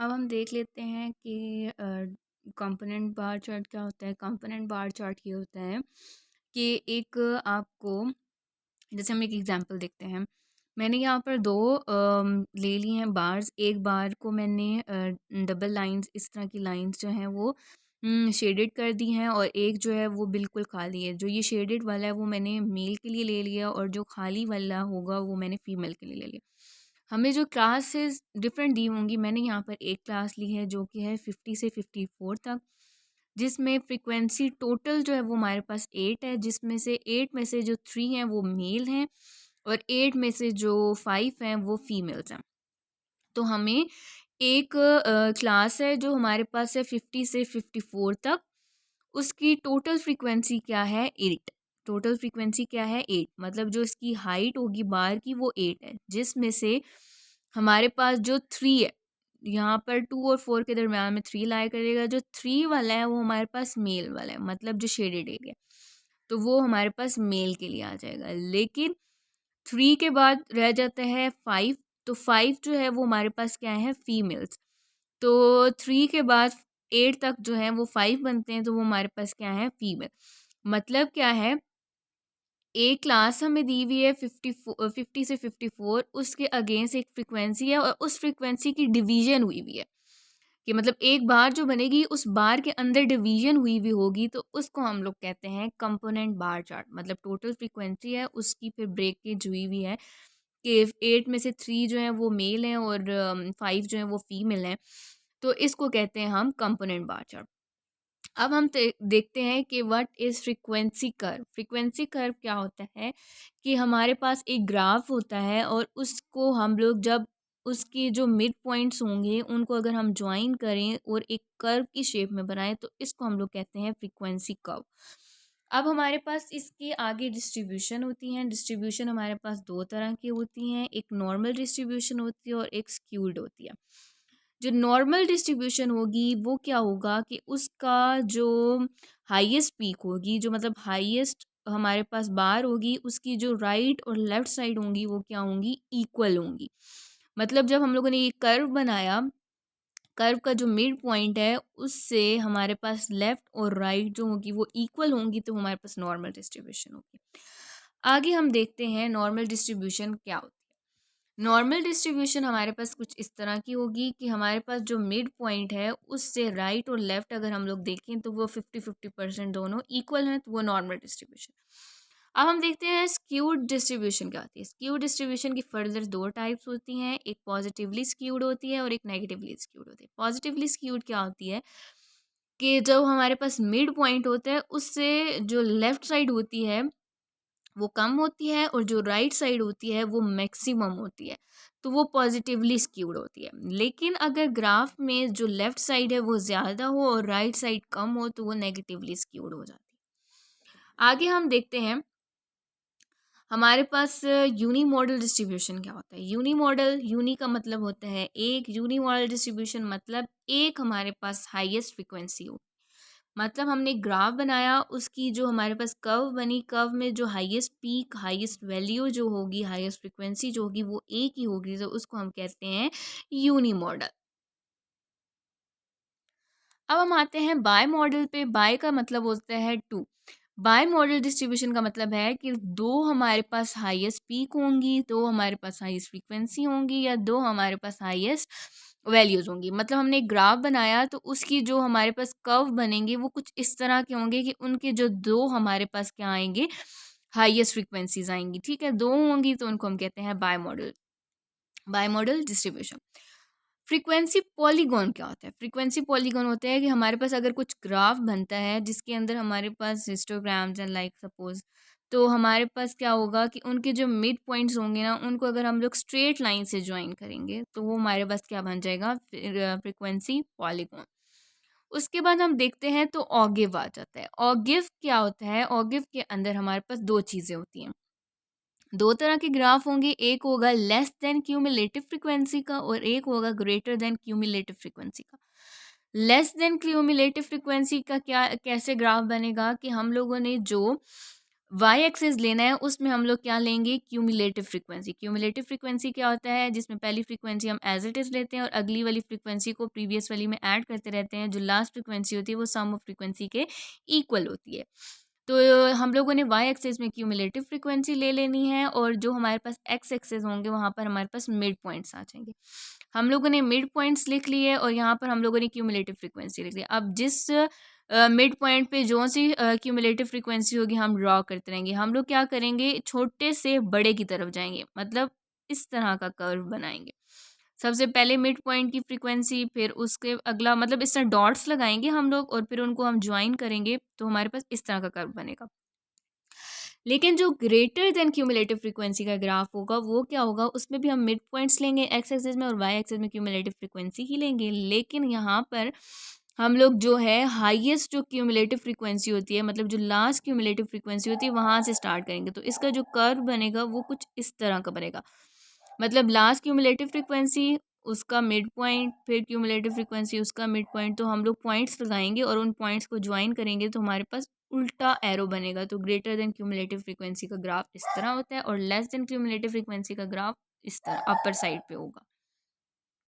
अब हम देख लेते हैं कि कंपोनेंट बार चार्ट क्या होता है। कंपोनेंट बार चार्ट ये होता है कि एक आपको, जैसे हम एक एग्जांपल देखते हैं। मैंने यहाँ पर दो ले ली हैं बार्स। एक बार को मैंने डबल लाइंस, इस तरह की लाइंस जो हैं वो शेडेड कर दी हैं, और एक जो है वो बिल्कुल खाली है। जो ये शेडेड वाला है वो मैंने मेल के लिए ले लिया, और जो खाली वाला होगा वो मैंने फीमेल के लिए ले लिया। हमें जो क्लासेस डिफरेंट दी होंगी, मैंने यहाँ पर एक क्लास ली है जो कि है 50 से 54 तक, जिसमें फ्रीक्वेंसी टोटल जो है वो हमारे पास 8 है, जिसमें से 8 में से जो 3 हैं वो मेल हैं, और 8 में से जो 5 हैं वो फीमेल्स हैं। तो हमें एक क्लास है जो हमारे पास है 50 से 54 तक, उसकी टोटल फ्रीक्वेंसी क्या है 8। टोटल फ्रीक्वेंसी क्या है 8, मतलब जो इसकी हाइट होगी बार की वो 8 है, जिसमें से हमारे पास जो 3 है, यहाँ पर 2 और 4 के दरम्यान में 3 लाया करेगा। जो 3 वाला है वो हमारे पास मेल वाला है, मतलब जो शेडेड एरिया, तो वो हमारे पास मेल के लिए आ जाएगा। लेकिन 3 के बाद रह जाता है 5, तो 5 जो है वो हमारे पास क्या है फीमेल्स। तो 3 के बाद 8 तक जो है वो 5 बनते हैं, तो वो हमारे पास क्या है फीमेल। मतलब क्या है, एक क्लास हमें दी हुई है 50 से 54, उसके अगेंस्ट एक फ्रीक्वेंसी है, और उस फ्रीक्वेंसी की डिवीजन हुई हुई है कि मतलब एक बार जो बनेगी उस बार के अंदर डिवीजन हुई हुई होगी, तो उसको हम लोग कहते हैं कंपोनेंट बार चार्ट। मतलब टोटल फ्रीक्वेंसी है उसकी फिर ब्रेकेज हुई हुई है कि 8 में से 3 जो हैं वो मेल हैं, और 5 जो हैं वो फीमेल हैं, तो इसको कहते हैं हम कंपोनेंट बार चार्ट। अब हम देखते हैं कि what is frequency curve. Frequency curve क्या होता है कि हमारे पास एक ग्राफ होता है, और उसको हम लोग जब उसके जो मिड पॉइंट्स होंगे उनको अगर हम ज्वाइन करें और एक कर्व की शेप में बनाएं, तो इसको हम लोग कहते हैं फ्रीक्वेंसी कर्व। अब हमारे पास इसके आगे डिस्ट्रीब्यूशन होती हैं। डिस्ट्रीब्यूशन हमारे पास दो तरह की होती हैं, एक नॉर्मल डिस्ट्रीब्यूशन होती है और एक स्क्यूड होती है। जो नॉर्मल डिस्ट्रीब्यूशन होगी वो क्या होगा कि उसका जो हाईएस्ट पीक होगी, जो मतलब हाईएस्ट हमारे पास बार होगी, उसकी जो राइट और लेफ्ट साइड होंगी वो क्या होंगी इक्वल होंगी। मतलब जब हम लोगों ने ये कर्व बनाया, कर्व का जो मिड पॉइंट है उससे हमारे पास लेफ्ट और राइट जो होगी वो इक्वल होंगी, तो हमारे पास नॉर्मल डिस्ट्रीब्यूशन होगी। आगे हम देखते हैं नॉर्मल डिस्ट्रीब्यूशन क्या होती है। नॉर्मल डिस्ट्रीब्यूशन हमारे पास कुछ इस तरह की होगी कि हमारे पास जो मिड पॉइंट है उससे राइट और लेफ्ट अगर हम लोग देखें तो वो 50-50% दोनों इक्वल हैं, तो वो नॉर्मल डिस्ट्रीब्यूशन। अब हम देखते हैं स्क्यूड डिस्ट्रीब्यूशन क्या होती है। स्क्यूड डिस्ट्रीब्यूशन की फर्दर दो टाइप्स होती हैं, एक पॉजिटिवली स्क्यूड होती है और एक नेगेटिवली स्क्यूड होती है। पॉजिटिवली स्क्यूड क्या होती है कि जब हमारे पास मिड पॉइंट होता है उससे जो लेफ्ट साइड होती है वो कम होती है, और जो राइट साइड होती है वो मैक्सिमम होती है, तो वो पॉजिटिवली स्क्यूड होती है। लेकिन अगर ग्राफ में जो लेफ्ट साइड है वो ज़्यादा हो और राइट साइड कम हो, तो वो नेगेटिवली स्क्यूड हो जाती है। आगे हम देखते हैं हमारे पास यूनी मॉडल डिस्ट्रीब्यूशन क्या होता है। यूनी मॉडल, यूनी का मतलब होता है एक, यूनी मॉडल डिस्ट्रीब्यूशन मतलब एक हमारे पास हाईएस्ट फ्रीक्वेंसी हो। मतलब हमने ग्राफ बनाया, उसकी जो हमारे पास कर्व बनी, कर्व में जो हाईएस्ट पीक, हाईएस्ट वैल्यू जो होगी, हाईएस्ट फ्रीक्वेंसी जो होगी वो एक ही होगी, तो उसको हम कहते हैं यूनी मॉडल। अब हम आते हैं बाय मॉडल पे। बाय का मतलब होता है टू। बाय मॉडल डिस्ट्रीब्यूशन का मतलब है कि दो हमारे पास हाईएस्ट पीक होंगी, दो हमारे पास हाईएस्ट फ्रीक्वेंसी होंगी, या दो हमारे पास हाईएस्ट वैल्यूज होंगी। मतलब हमने एक ग्राफ बनाया तो उसकी जो हमारे पास कर्व बनेंगे वो कुछ इस तरह के होंगे कि उनके जो दो हमारे पास क्या आएंगे, हाईएस्ट फ्रीक्वेंसीज आएंगी। ठीक है, दो होंगी तो उनको हम कहते हैं bimodal distribution. Frequency polygon क्या होता है। फ्रीक्वेंसी पॉलीगॉन होता है कि हमारे पास अगर कुछ ग्राफ बनता है जिसके अंदर हमारे पास हिस्टोग्राम्स हैं, लाइक सपोज, तो हमारे पास क्या होगा कि उनके जो मिड पॉइंट्स होंगे ना, उनको अगर हम लोग स्ट्रेट लाइन से ज्वाइन करेंगे तो वो हमारे पास क्या बन जाएगा, फ्रीक्वेंसी पॉलीगॉन। उसके बाद हम देखते हैं तो ऑगिव आ जाता है। ऑगिव क्या होता है, ऑगिव के अंदर हमारे पास दो चीज़ें होती हैं। दो तरह के ग्राफ होंगे, एक होगा लेस देन क्यूमुलेटिव फ्रीक्वेंसी का और एक होगा ग्रेटर देन क्यूमुलेटिव फ्रीक्वेंसी का। लेस देन क्यूमुलेटिव फ्रीक्वेंसी का क्या, कैसे ग्राफ बनेगा कि हम लोगों ने जो वाई एक्सिस लेना है, उसमें हम लोग क्या लेंगे, क्यूमुलेटिव फ्रीक्वेंसी। क्यूमुलेटिव फ्रीक्वेंसी क्या होता है, जिसमें पहली फ्रीक्वेंसी हम एज इट इज़ लेते हैं और अगली वाली फ्रीक्वेंसी को प्रीवियस वाली में ऐड करते रहते हैं। जो लास्ट फ्रीक्वेंसी होती है वो सम ऑफ फ्रीक्वेंसी के इक्वल होती है। तो हम लोगों ने वाई एक्सिस में क्यूमुलेटिव फ्रीक्वेंसी ले लेनी है और जो हमारे पास एक्स एक्सिस होंगे वहाँ पर हमारे पास मिड पॉइंट्स आ जाएंगे। हम लोगों ने मिड पॉइंट्स लिख लिए और यहाँ पर हम लोगों ने क्यूमुलेटिव फ्रीक्वेंसी लिख ली। अब जिस मिड पॉइंट पे जो सी क्यूमुलेटिव फ्रीक्वेंसी होगी हम ड्रॉ करते रहेंगे। हम लोग क्या करेंगे, छोटे से बड़े की तरफ जाएंगे, मतलब इस तरह का कर्व बनाएंगे। सबसे पहले मिड पॉइंट की फ्रीक्वेंसी, फिर उसके अगला, मतलब इस तरह डॉट्स लगाएंगे हम लोग और फिर उनको हम ज्वाइन करेंगे तो हमारे पास इस तरह का कर्व बनेगा। लेकिन जो ग्रेटर देन क्यूमुलेटिव फ्रीक्वेंसी का ग्राफ होगा वो क्या होगा, उसमें भी हम मिड पॉइंट्स लेंगे एक्स एक्सिस में और वाई एक्सिस में क्यूमुलेटिव फ्रीक्वेंसी ही लेंगे। लेकिन यहाँ पर हम लोग जो है हाईएस्ट जो क्यूमुलेटिव फ्रीक्वेंसी होती है, मतलब जो लास्ट क्यूमुलेटिव फ्रीक्वेंसी होती है वहाँ से स्टार्ट करेंगे। तो इसका जो कर्व बनेगा वो कुछ इस तरह का बनेगा, मतलब लास्ट क्यूमुलेटिव फ्रीक्वेंसी उसका मिड पॉइंट, फिर क्यूमुलेटिव फ्रीक्वेंसी उसका मिड पॉइंट। तो हम लोग पॉइंट्स लगाएंगे और उन पॉइंट्स को ज्वाइन करेंगे तो हमारे पास उल्टा एरो बनेगा। तो ग्रेटर देन क्यूमुलेटिव फ्रीक्वेंसी का ग्राफ इस तरह होता है और लेस देन क्यूमुलेटिव फ्रीक्वेंसी का ग्राफ इस तरह अपर साइड पे होगा।